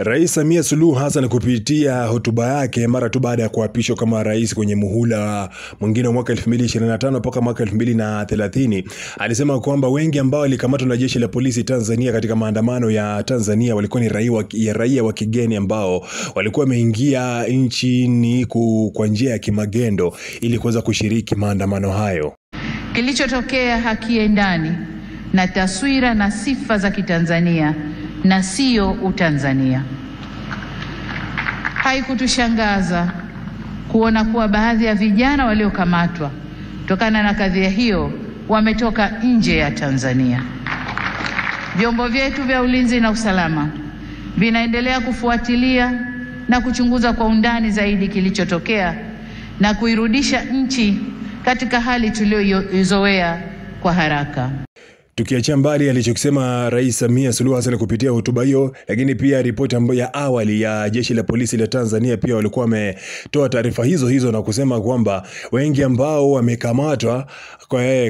Rais Samia Suluhu Hassan kupitia hotuba yake mara tu baada ya kuapishwa kama rais kwenye muhula mwingine wa mwaka 2025 mpaka mwaka 2030 alisema kwamba wengi ambao walikamatwa na jeshi la polisi Tanzania katika maandamano ya Tanzania walikuwa ni raia wa kigeni ambao walikuwa wameingia nchini kwa njia ya kimagendo ili kuweza kushiriki maandamano hayo. Kilichotokea hakiendani na taswira na sifa za Kitanzania na sio Utanzania. Haikutushangaza kuona kuwa baadhi ya vijana waliokamatwa kutokana na kadhia hiyo wametoka nje ya Tanzania. Vyombo vyetu vya ulinzi na usalama vinaendelea kufuatilia na kuchunguza kwa undani zaidi kilichotokea na kuirudisha nchi katika hali tuliyoizoea kwa haraka. Tukiachia mbali alichokisema Rais Samia Suluhu Hassan kupitia hotuba hiyo, lakini pia ripoti ambayo ya awali ya jeshi la polisi la Tanzania pia walikuwa wametoa taarifa hizo na kusema kwamba wengi ambao wamekamatwa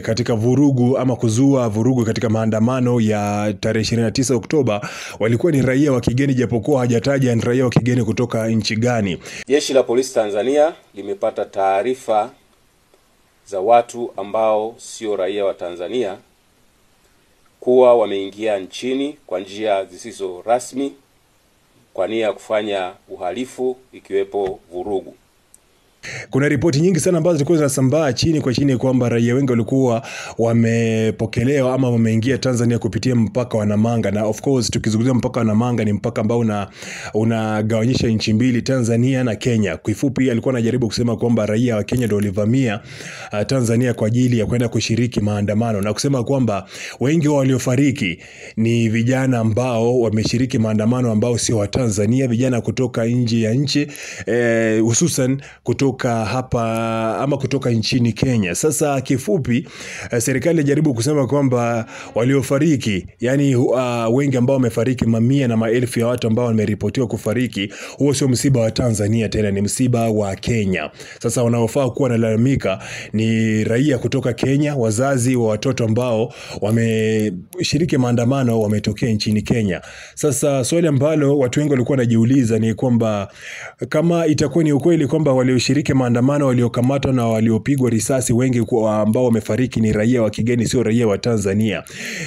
katika vurugu ama kuzua vurugu katika maandamano ya tarehe 29 Oktoba walikuwa ni raia wa kigeni, japokuwa hajataja ni raia wa kigeni kutoka nchi gani. Jeshi la polisi Tanzania limepata taarifa za watu ambao sio raia wa Tanzania kuwa wameingia nchini kwa njia zisizo rasmi kwa nia ya kufanya uhalifu ikiwepo vurugu. Kuna ripoti nyingi sana ambazo zilikuwa zinasambaa chini kwa chini kwamba raia wengi walikuwa wamepokelewa ama wameingia Tanzania kupitia mpaka wa Namanga, na of course tukizungumzia mpaka wa Namanga ni mpaka ambao unagawanyisha nchi mbili, Tanzania na Kenya. Kwa kifupi alikuwa anajaribu kusema kwamba raia wa Kenya ndio walivamia Tanzania kwa ajili ya kwenda kushiriki maandamano, na kusema kwamba wengi waliofariki ni vijana ambao wameshiriki maandamano ambao sio wa Tanzania, vijana kutoka nje ya nchi, hususan kutoka hapa ama kutoka nchini Kenya. Sasa kifupi serikali inajaribu kusema kwamba waliofariki, yani wengi ambao wamefariki, mamia na maelfu ya watu ambao wameripotiwa kufariki, huo sio msiba wa Tanzania tena, ni msiba wa Kenya. Sasa wanaofaa kuwa nalalamika ni raia kutoka Kenya, wazazi wa watoto ambao wameshiriki maandamano wametokea nchini Kenya. Sasa swali ambalo watu wengi walikuwa wanajiuliza ni kwamba kama itakuwa ni ukweli kwamba walioshiriki maandamano, waliokamatwa na waliopigwa risasi wengi ambao wamefariki ni raia wa kigeni, sio raia wa Tanzania,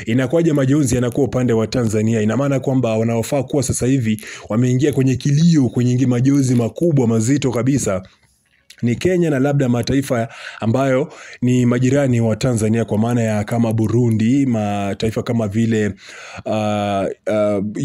inakuwaje majonzi yanakuwa upande wa Tanzania? Ina maana kwamba wanaofaa kuwa sasa hivi wameingia kwenye kilio, kwenye majonzi makubwa mazito kabisa ni Kenya na labda mataifa ambayo ni majirani wa Tanzania, kwa maana ya kama Burundi, mataifa kama vile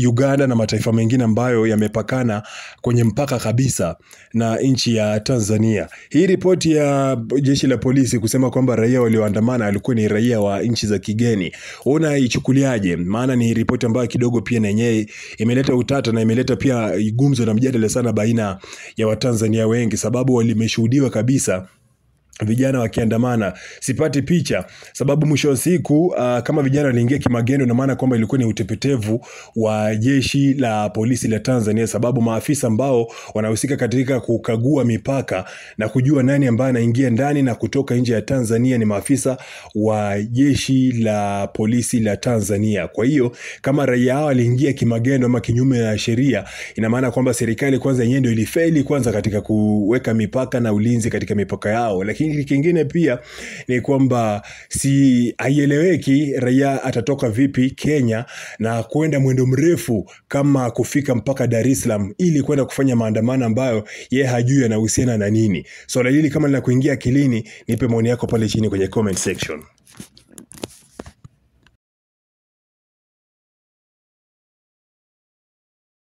Uganda na mataifa mengine ambayo yamepakana kwenye mpaka kabisa na nchi ya Tanzania. Hii ripoti ya jeshi la polisi kusema kwamba raia walioandamana walikuwa ni raia wa nchi za kigeni, unaichukuliaje? Maana ni ripoti ambayo kidogo pia na yenyewe imeleta utata na imeleta pia gumzo na mjadala sana baina ya Watanzania wengi, sababu walimeshuhudiwa kabisa vijana wakiandamana. Sipati picha sababu mwisho wa siku kama vijana waliingia kimagendo, na maana kwamba ilikuwa ni utepetevu wa jeshi la polisi la Tanzania, sababu maafisa ambao wanahusika katika kukagua mipaka na kujua nani ambaye anaingia ndani na kutoka nje ya Tanzania ni maafisa wa jeshi la polisi la Tanzania. Kwa hiyo kama raia hao waliingia kimagendo ama kinyume na sheria, ina maana kwamba serikali kwanza yenyewe ndio ilifeli kwanza katika kuweka mipaka na ulinzi katika mipaka yao. Lakini kingine pia ni kwamba haieleweki raia atatoka vipi Kenya na kwenda mwendo mrefu kama kufika mpaka Dar es Salaam ili kwenda kufanya maandamano ambayo yeye hajui yanahusiana na nini. Swala hili kama linakuingia akilini, nipe maoni yako pale chini kwenye comment section.